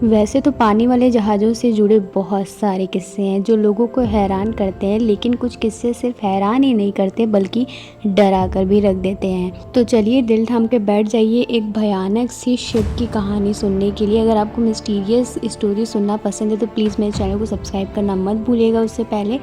वैसे तो पानी वाले जहाज़ों से जुड़े बहुत सारे किस्से हैं जो लोगों को हैरान करते हैं, लेकिन कुछ किस्से सिर्फ हैरान ही नहीं करते बल्कि डरा कर भी रख देते हैं। तो चलिए दिल थाम के बैठ जाइए एक भयानक सी शिप की कहानी सुनने के लिए। अगर आपको मिस्टीरियस स्टोरी सुनना पसंद है तो प्लीज़ मेरे चैनल को सब्सक्राइब करना मत भूलिएगा उससे पहले।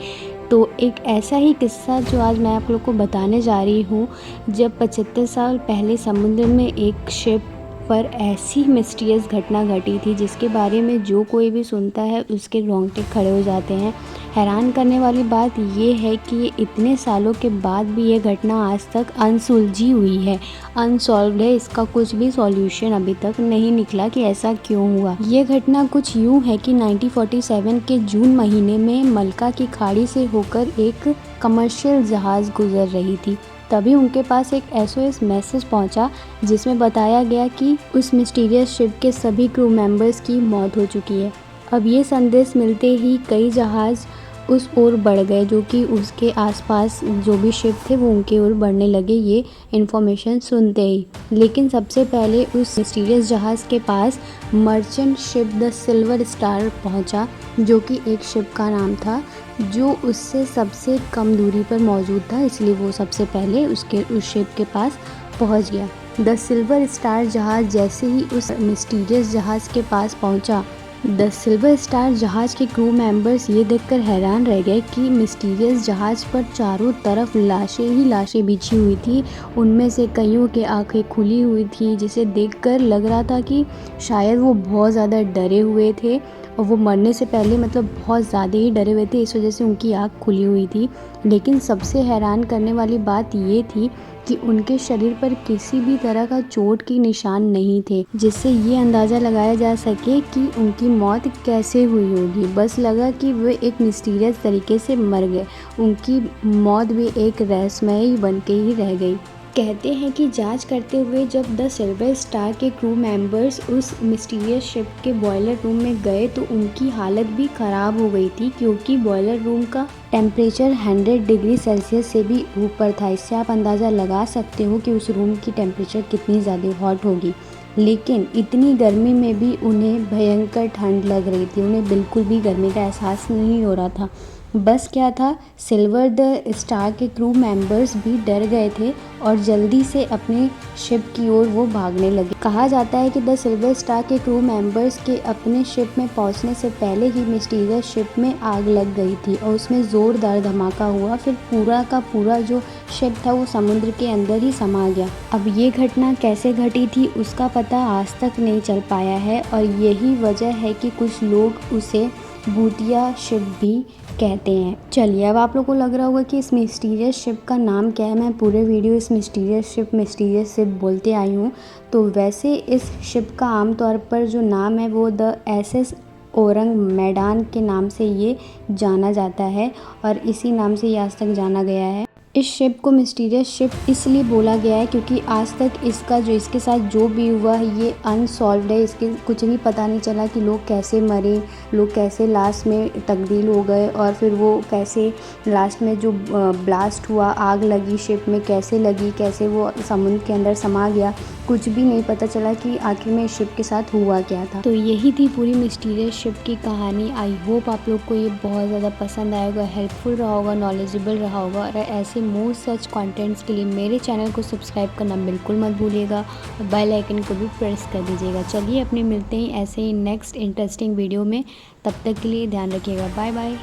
तो एक ऐसा ही किस्सा जो आज मैं आप लोग को बताने जा रही हूँ, जब 75 साल पहले समुद्र में एक शिप पर ऐसी मिस्टीरियस घटना घटी थी जिसके बारे में जो कोई भी सुनता है उसके रोंगटे खड़े हो जाते हैं। हैरान करने वाली बात ये है कि इतने सालों के बाद भी ये घटना आज तक अनसुलझी हुई है, अनसॉल्व्ड है। इसका कुछ भी सॉल्यूशन अभी तक नहीं निकला कि ऐसा क्यों हुआ। ये घटना कुछ यूँ है कि 1947 के जून महीने में मलका की खाड़ी से होकर एक कमर्शियल जहाज़ गुजर रही थी। तभी उनके पास एक SOS मैसेज पहुंचा जिसमें बताया गया कि उस मिस्टीरियस शिप के सभी क्रू मेंबर्स की मौत हो चुकी है। अब ये संदेश मिलते ही कई जहाज़ उस ओर बढ़ गए, जो कि उसके आसपास जो भी शिप थे वो उनके ओर बढ़ने लगे ये इन्फॉर्मेशन सुनते ही। लेकिन सबसे पहले उस मिस्टीरियस जहाज़ के पास merchant ship the silver star पहुंचा, जो कि एक शिप का नाम था जो उससे सबसे कम दूरी पर मौजूद था, इसलिए वो सबसे पहले उस शिप के पास पहुंच गया। द सिल्वर स्टार जहाज़ जैसे ही उस मिस्टीरियस जहाज़ के पास पहुंचा, द सिल्वर स्टार जहाज़ के क्रू मेंबर्स ये देखकर हैरान रह गए कि मिस्टीरियस जहाज़ पर चारों तरफ लाशें ही लाशें बिछी हुई थी। उनमें से कईयों की आंखें खुली हुई थी, जिसे देखकर लग रहा था कि शायद वो बहुत ज़्यादा डरे हुए थे और वो मरने से पहले मतलब बहुत ज़्यादा ही डरे हुए थे, इस वजह से उनकी आँख खुली हुई थी। लेकिन सबसे हैरान करने वाली बात ये थी कि उनके शरीर पर किसी भी तरह का चोट के निशान नहीं थे, जिससे ये अंदाज़ा लगाया जा सके कि उनकी मौत कैसे हुई होगी। बस लगा कि वे एक मिस्टीरियस तरीके से मर गए। उनकी मौत भी एक रहस्यमय बन के ही रह गई। कहते हैं कि जांच करते हुए जब द सिल्वर स्टार के क्रू मेंबर्स उस मिस्टीरियस शिप के बॉयलर रूम में गए तो उनकी हालत भी ख़राब हो गई थी, क्योंकि बॉयलर रूम का टेम्परेचर 100 डिग्री सेल्सियस से भी ऊपर था। इससे आप अंदाज़ा लगा सकते हो कि उस रूम की टेम्परेचर कितनी ज़्यादा हॉट होगी। लेकिन इतनी गर्मी में भी उन्हें भयंकर ठंड लग रही थी, उन्हें बिल्कुल भी गर्मी का एहसास नहीं हो रहा था। बस क्या था, सिल्वर द स्टार के क्रू मेंबर्स भी डर गए थे और जल्दी से अपने शिप की ओर वो भागने लगे। कहा जाता है कि द सिल्वर स्टार के क्रू मेंबर्स के अपने शिप में पहुंचने से पहले ही मिस्टीरियस शिप में आग लग गई थी और उसमें ज़ोरदार धमाका हुआ। फिर पूरा का पूरा जो शिप था वो समुद्र के अंदर ही समा गया। अब ये घटना कैसे घटी थी उसका पता आज तक नहीं चल पाया है और यही वजह है कि कुछ लोग उसे भूतिया शिप भी कहते हैं। चलिए, अब आप लोगों को लग रहा होगा कि इस मिस्टीरियस शिप का नाम क्या है। मैं पूरे वीडियो इस मिस्टीरियस शिप बोलते आई हूँ। तो वैसे इस शिप का आमतौर पर जो नाम है वो द SS ओरंग मैडान के नाम से ये जाना जाता है और इसी नाम से ये आज तक जाना गया है। इस शिप को मिस्टीरियस शिप इसलिए बोला गया है क्योंकि आज तक इसके साथ जो भी हुआ है ये अनसॉल्व्ड है। इसके कुछ भी पता नहीं चला कि लोग कैसे मरे, लोग कैसे लास्ट में तब्दील हो गए और फिर वो कैसे लास्ट में जो ब्लास्ट हुआ, आग लगी शिप में, कैसे लगी, कैसे वो समुद्र के अंदर समा गया, कुछ भी नहीं पता चला कि आखिर में शिप के साथ हुआ क्या था। तो यही थी पूरी मिस्टीरियस शिप की कहानी। आई होप आप लोग को ये बहुत ज़्यादा पसंद आया होगा, हेल्पफुल रहा होगा, नॉलेजेबल रहा होगा। और ऐसे मोर सच कंटेंट्स के लिए मेरे चैनल को सब्सक्राइब करना बिल्कुल मत भूलिएगा और बेल आइकन को भी प्रेस कर दीजिएगा। चलिए अपने मिलते हैं ऐसे ही नेक्स्ट इंटरेस्टिंग वीडियो में, तब तक के लिए ध्यान रखिएगा। Bye bye.